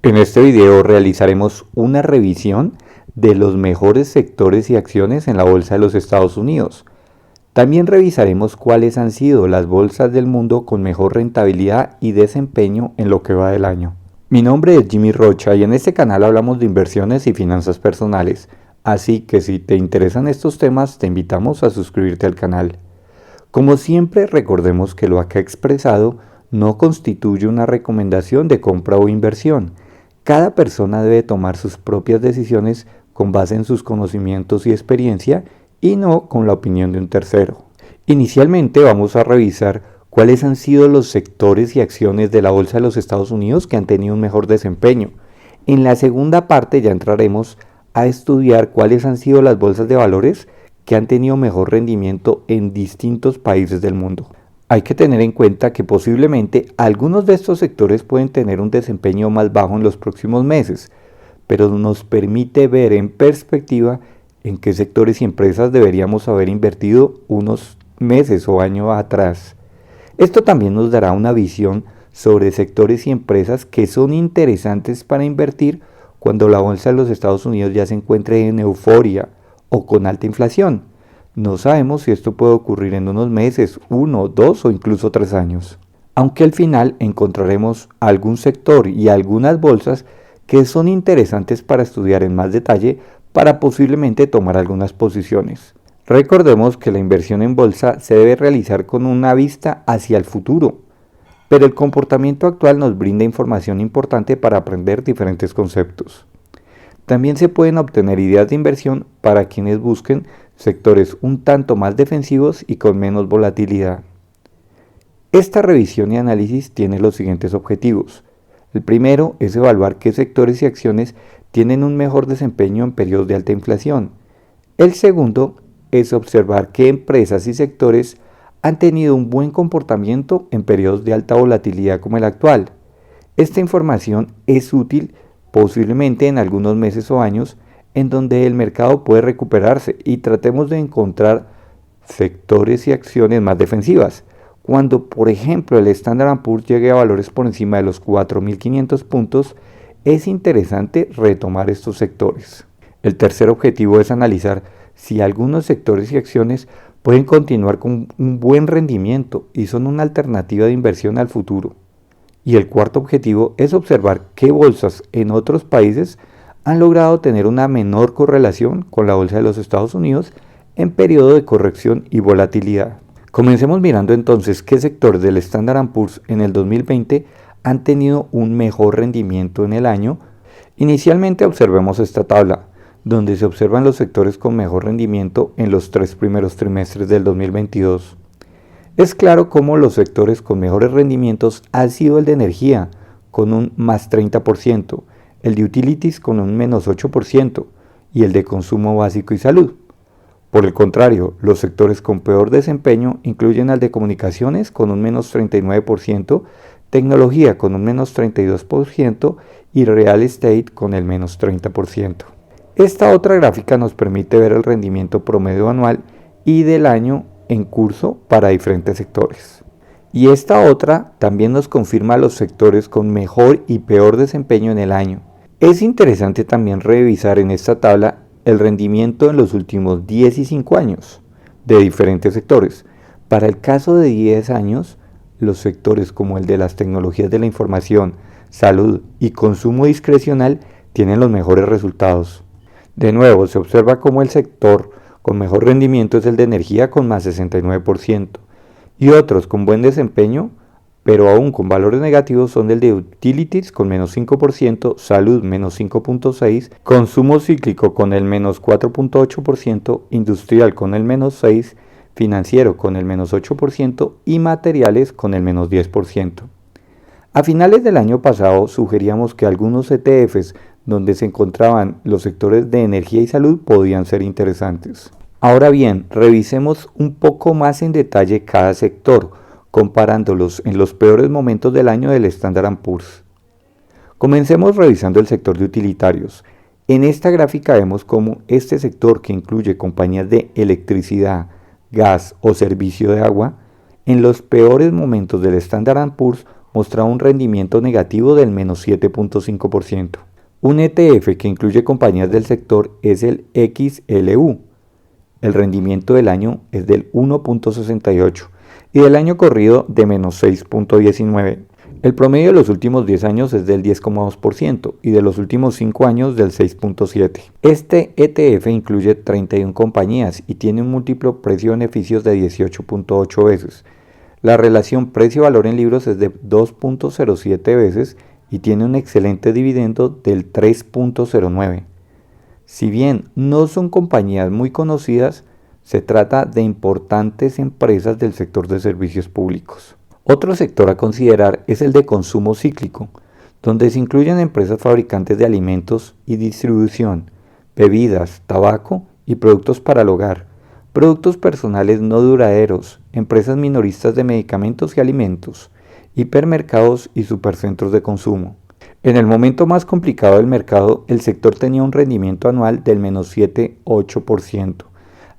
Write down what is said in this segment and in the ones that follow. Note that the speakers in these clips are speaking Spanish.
En este video realizaremos una revisión de los mejores sectores y acciones en la bolsa de los Estados Unidos. También revisaremos cuáles han sido las bolsas del mundo con mejor rentabilidad y desempeño en lo que va del año. Mi nombre es Jimmy Rocha y en este canal hablamos de inversiones y finanzas personales, así que si te interesan estos temas te invitamos a suscribirte al canal. Como siempre, recordemos que lo acá expresado no constituye una recomendación de compra o inversión. Cada persona debe tomar sus propias decisiones con base en sus conocimientos y experiencia y no con la opinión de un tercero. Inicialmente vamos a revisar cuáles han sido los sectores y acciones de la bolsa de los Estados Unidos que han tenido un mejor desempeño. En la segunda parte ya entraremos a estudiar cuáles han sido las bolsas de valores que han tenido mejor rendimiento en distintos países del mundo. Hay que tener en cuenta que posiblemente algunos de estos sectores pueden tener un desempeño más bajo en los próximos meses, pero nos permite ver en perspectiva en qué sectores y empresas deberíamos haber invertido unos meses o años atrás. Esto también nos dará una visión sobre sectores y empresas que son interesantes para invertir cuando la bolsa de los Estados Unidos ya se encuentre en euforia o con alta inflación. No sabemos si esto puede ocurrir en unos meses, 1, 2 o incluso 3 años. Aunque al final encontraremos algún sector y algunas bolsas que son interesantes para estudiar en más detalle para posiblemente tomar algunas posiciones. Recordemos que la inversión en bolsa se debe realizar con una vista hacia el futuro, pero el comportamiento actual nos brinda información importante para aprender diferentes conceptos. También se pueden obtener ideas de inversión para quienes busquen sectores un tanto más defensivos y con menos volatilidad. Esta revisión y análisis tiene los siguientes objetivos. El primero es evaluar qué sectores y acciones tienen un mejor desempeño en periodos de alta inflación. El segundo es observar qué empresas y sectores han tenido un buen comportamiento en periodos de alta volatilidad como el actual. Esta información es útil posiblemente en algunos meses o años en donde el mercado puede recuperarse y tratemos de encontrar sectores y acciones más defensivas. Cuando, por ejemplo, el Standard & Poor's llegue a valores por encima de los 4.500 puntos, es interesante retomar estos sectores. El tercer objetivo es analizar si algunos sectores y acciones pueden continuar con un buen rendimiento y son una alternativa de inversión al futuro. Y el cuarto objetivo es observar qué bolsas en otros países han logrado tener una menor correlación con la bolsa de los Estados Unidos en periodo de corrección y volatilidad. Comencemos mirando entonces qué sectores del Standard & Poor's en el 2020 han tenido un mejor rendimiento en el año. Inicialmente observemos esta tabla, donde se observan los sectores con mejor rendimiento en los 3 primeros trimestres del 2022. Es claro cómo los sectores con mejores rendimientos han sido el de energía, con un más 30%, el de utilities con un menos 8% y el de consumo básico y salud. Por el contrario, los sectores con peor desempeño incluyen al de comunicaciones con un menos 39%, tecnología con un menos 32% y real estate con el menos 30%. Esta otra gráfica nos permite ver el rendimiento promedio anual y del año en curso para diferentes sectores. Y esta otra también nos confirma los sectores con mejor y peor desempeño en el año. Es interesante también revisar en esta tabla el rendimiento en los últimos 10 y 5 años de diferentes sectores. Para el caso de 10 años, los sectores como el de las tecnologías de la información, salud y consumo discrecional tienen los mejores resultados. De nuevo, se observa cómo el sector con mejor rendimiento es el de energía con más 69% y otros con buen desempeño, pero aún con valores negativos son el de utilities con menos 5%, salud menos 5.6%, consumo cíclico con el menos 4.8%, industrial con el menos 6%, financiero con el menos 8% y materiales con el menos 10%. A finales del año pasado sugeríamos que algunos ETFs donde se encontraban los sectores de energía y salud podían ser interesantes. Ahora bien, revisemos un poco más en detalle cada sector, comparándolos en los peores momentos del año del Standard & Poor's. Comencemos revisando el sector de utilitarios. En esta gráfica vemos cómo este sector, que incluye compañías de electricidad, gas o servicio de agua, en los peores momentos del Standard & Poor's mostraba un rendimiento negativo del menos 7.5%. Un ETF que incluye compañías del sector es el XLU. El rendimiento del año es del 1.68 y del año corrido de menos 6.19. El promedio de los últimos 10 años es del 10.2% y de los últimos 5 años del 6.7%. Este ETF incluye 31 compañías y tiene un múltiplo precio-beneficios de 18.8 veces. La relación precio-valor en libros es de 2.07 veces y tiene un excelente dividendo del 3.09. Si bien no son compañías muy conocidas, se trata de importantes empresas del sector de servicios públicos. Otro sector a considerar es el de consumo cíclico, donde se incluyen empresas fabricantes de alimentos y distribución, bebidas, tabaco y productos para el hogar, productos personales no duraderos, empresas minoristas de medicamentos y alimentos, hipermercados y supercentros de consumo. En el momento más complicado del mercado, el sector tenía un rendimiento anual del menos 7,8%.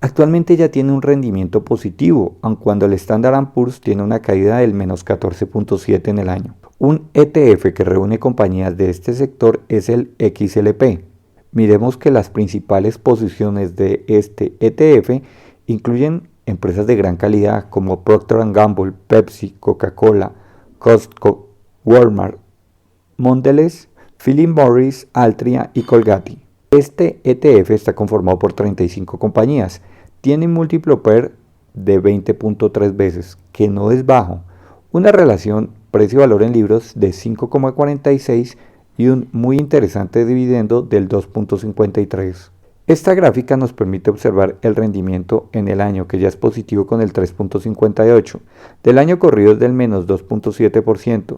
Actualmente ya tiene un rendimiento positivo, aun cuando el Standard & Poor's tiene una caída del menos 14.7 en el año. Un ETF que reúne compañías de este sector es el XLP. Miremos que las principales posiciones de este ETF incluyen empresas de gran calidad como Procter & Gamble, Pepsi, Coca-Cola, Costco, Walmart, Mondelez, Philip Morris, Altria y Colgate. Este ETF está conformado por 35 compañías. Tiene un múltiplo PER de 20.3 veces, que no es bajo, una relación precio-valor en libros de 5,46 y un muy interesante dividendo del 2.53. Esta gráfica nos permite observar el rendimiento en el año, que ya es positivo con el 3.58, del año corrido es del menos 2.7%,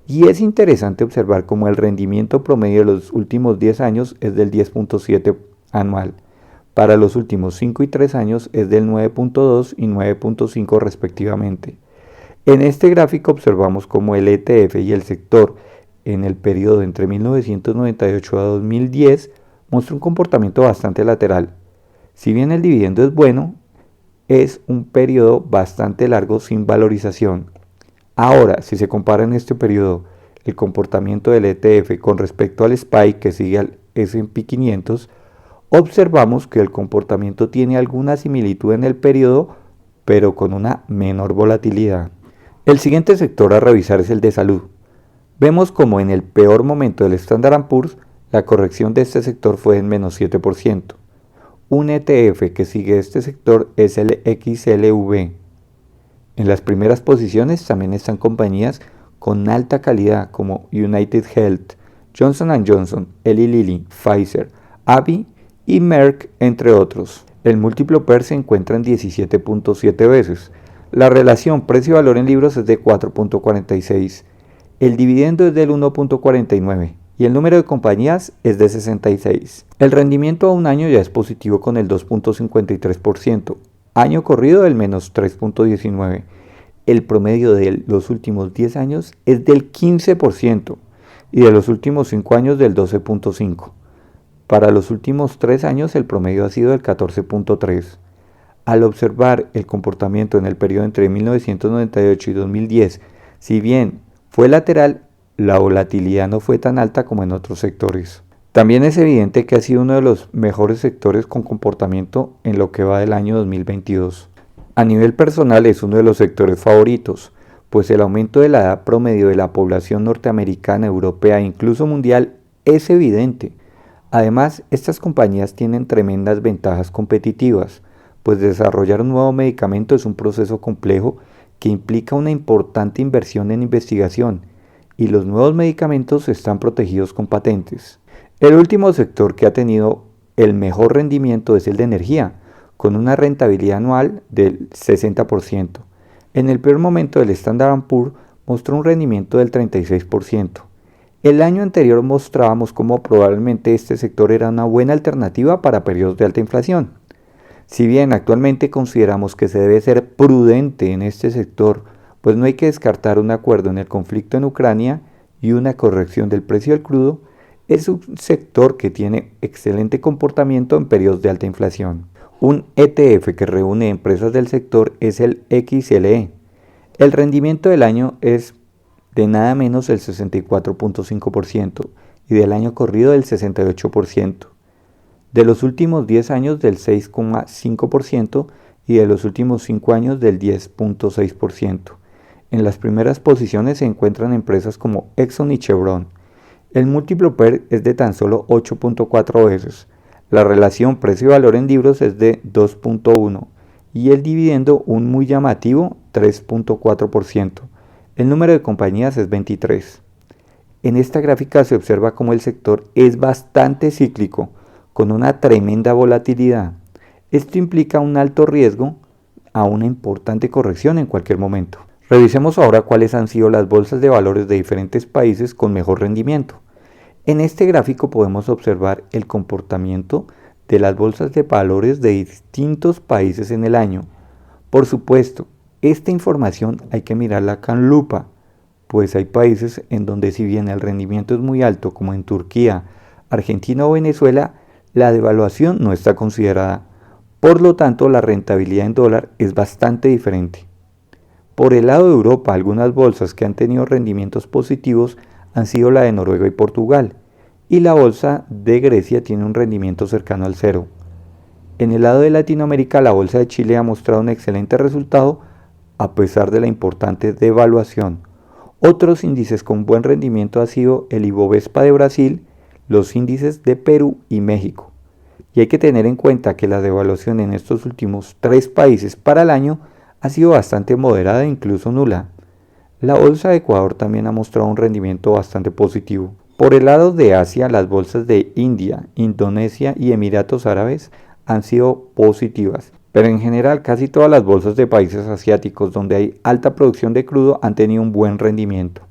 y es interesante observar cómo el rendimiento promedio de los últimos 10 años es del 10.7 anual. Para los últimos 5 y 3 años es del 9.2 y 9.5 respectivamente. En este gráfico observamos cómo el ETF y el sector en el periodo entre 1998 a 2010 muestra un comportamiento bastante lateral. Si bien el dividendo es bueno, es un periodo bastante largo sin valorización. Ahora, si se compara en este periodo el comportamiento del ETF con respecto al SPY que sigue al S&P 500, observamos que el comportamiento tiene alguna similitud en el periodo, pero con una menor volatilidad. El siguiente sector a revisar es el de salud. Vemos como en el peor momento del Standard & Poor's, la corrección de este sector fue en menos 7%. Un ETF que sigue este sector es el XLV. En las primeras posiciones también están compañías con alta calidad como United Health, Johnson & Johnson, Eli Lilly, Pfizer, AbbVie y Merck, entre otros. El múltiplo PER se encuentra en 17.7 veces. La relación precio-valor en libros es de 4.46. El dividendo es del 1.49 y el número de compañías es de 66. El rendimiento a un año ya es positivo con el 2.53%. Año corrido del menos 3.19. El promedio de los últimos 10 años es del 15% y de los últimos 5 años del 12.5%. Para los últimos 3 años el promedio ha sido del 14.3%. Al observar el comportamiento en el periodo entre 1998 y 2010, si bien fue lateral, la volatilidad no fue tan alta como en otros sectores. También es evidente que ha sido uno de los mejores sectores con comportamiento en lo que va del año 2022. A nivel personal es uno de los sectores favoritos, pues el aumento de la edad promedio de la población norteamericana, europea e incluso mundial es evidente. Además, estas compañías tienen tremendas ventajas competitivas, pues desarrollar un nuevo medicamento es un proceso complejo que implica una importante inversión en investigación, y los nuevos medicamentos están protegidos con patentes. El último sector que ha tenido el mejor rendimiento es el de energía, con una rentabilidad anual del 60%. En el peor momento del Standard & Poor's mostró un rendimiento del 36%. El año anterior mostrábamos cómo probablemente este sector era una buena alternativa para periodos de alta inflación. Si bien actualmente consideramos que se debe ser prudente en este sector, pues no hay que descartar un acuerdo en el conflicto en Ucrania y una corrección del precio del crudo, es un sector que tiene excelente comportamiento en periodos de alta inflación. Un ETF que reúne empresas del sector es el XLE. El rendimiento del año es de nada menos el 64.5% y del año corrido del 68%, de los últimos 10 años del 6,5% y de los últimos 5 años del 10.6%. En las primeras posiciones se encuentran empresas como Exxon y Chevron. El múltiplo PER es de tan solo 8.4 veces. La relación precio-valor en libros es de 2.1 y el dividendo un muy llamativo 3.4%. El número de compañías es 23. En esta gráfica se observa cómo el sector es bastante cíclico, con una tremenda volatilidad. Esto implica un alto riesgo a una importante corrección en cualquier momento. Revisemos ahora cuáles han sido las bolsas de valores de diferentes países con mejor rendimiento. En este gráfico podemos observar el comportamiento de las bolsas de valores de distintos países en el año. Por supuesto, esta información hay que mirarla con lupa, pues hay países en donde si bien el rendimiento es muy alto, como en Turquía, Argentina o Venezuela, la devaluación no está considerada. Por lo tanto, la rentabilidad en dólar es bastante diferente. Por el lado de Europa, algunas bolsas que han tenido rendimientos positivos han sido la de Noruega y Portugal, y la bolsa de Grecia tiene un rendimiento cercano al cero. En el lado de Latinoamérica, la bolsa de Chile ha mostrado un excelente resultado a pesar de la importante devaluación. Otros índices con buen rendimiento han sido el Ibovespa de Brasil, los índices de Perú y México. Y hay que tener en cuenta que la devaluación en estos últimos 3 países para el año ha sido bastante moderada e incluso nula. La bolsa de Ecuador también ha mostrado un rendimiento bastante positivo. Por el lado de Asia, las bolsas de India, Indonesia y Emiratos Árabes han sido positivas, pero en general casi todas las bolsas de países asiáticos donde hay alta producción de crudo han tenido un buen rendimiento.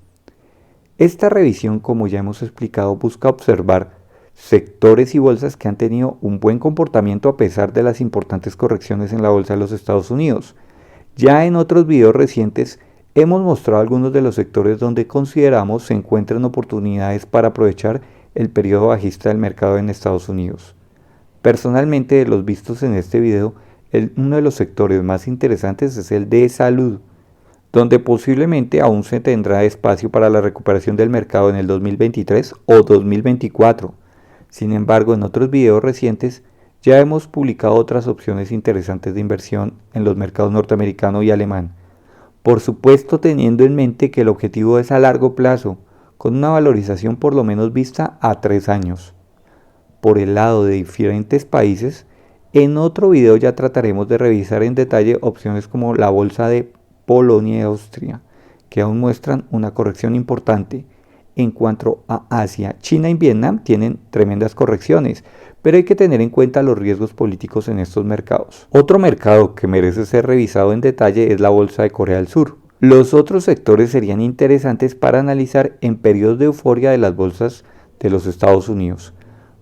Esta revisión, como ya hemos explicado, busca observar sectores y bolsas que han tenido un buen comportamiento a pesar de las importantes correcciones en la bolsa de los Estados Unidos. Ya en otros videos recientes hemos mostrado algunos de los sectores donde consideramos se encuentran oportunidades para aprovechar el periodo bajista del mercado en Estados Unidos. Personalmente, de los vistos en este video, uno de los sectores más interesantes es el de salud, donde posiblemente aún se tendrá espacio para la recuperación del mercado en el 2023 o 2024. Sin embargo, en otros videos recientes ya hemos publicado otras opciones interesantes de inversión en los mercados norteamericano y alemán. Por supuesto, teniendo en mente que el objetivo es a largo plazo, con una valorización por lo menos vista a 3 años. Por el lado de diferentes países, en otro video ya trataremos de revisar en detalle opciones como la bolsa de Polonia y Austria, que aún muestran una corrección importante. En cuanto a Asia, China y Vietnam tienen tremendas correcciones, pero hay que tener en cuenta los riesgos políticos en estos mercados. Otro mercado que merece ser revisado en detalle es la bolsa de Corea del Sur. Los otros sectores serían interesantes para analizar en periodos de euforia de las bolsas de los Estados Unidos.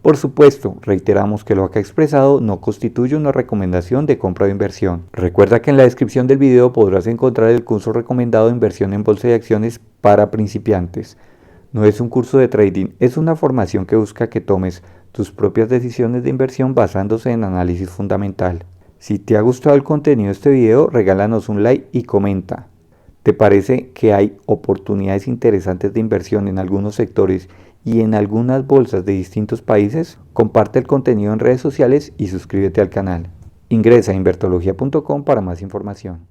Por supuesto, reiteramos que lo acá expresado no constituye una recomendación de compra o inversión. Recuerda que en la descripción del video podrás encontrar el curso recomendado de inversión en bolsa y acciones para principiantes. No es un curso de trading, es una formación que busca que tomes tus propias decisiones de inversión basándose en análisis fundamental. Si te ha gustado el contenido de este video, regálanos un like y comenta. ¿Te parece que hay oportunidades interesantes de inversión en algunos sectores y en algunas bolsas de distintos países? Comparte el contenido en redes sociales y suscríbete al canal. Ingresa a invertología.com para más información.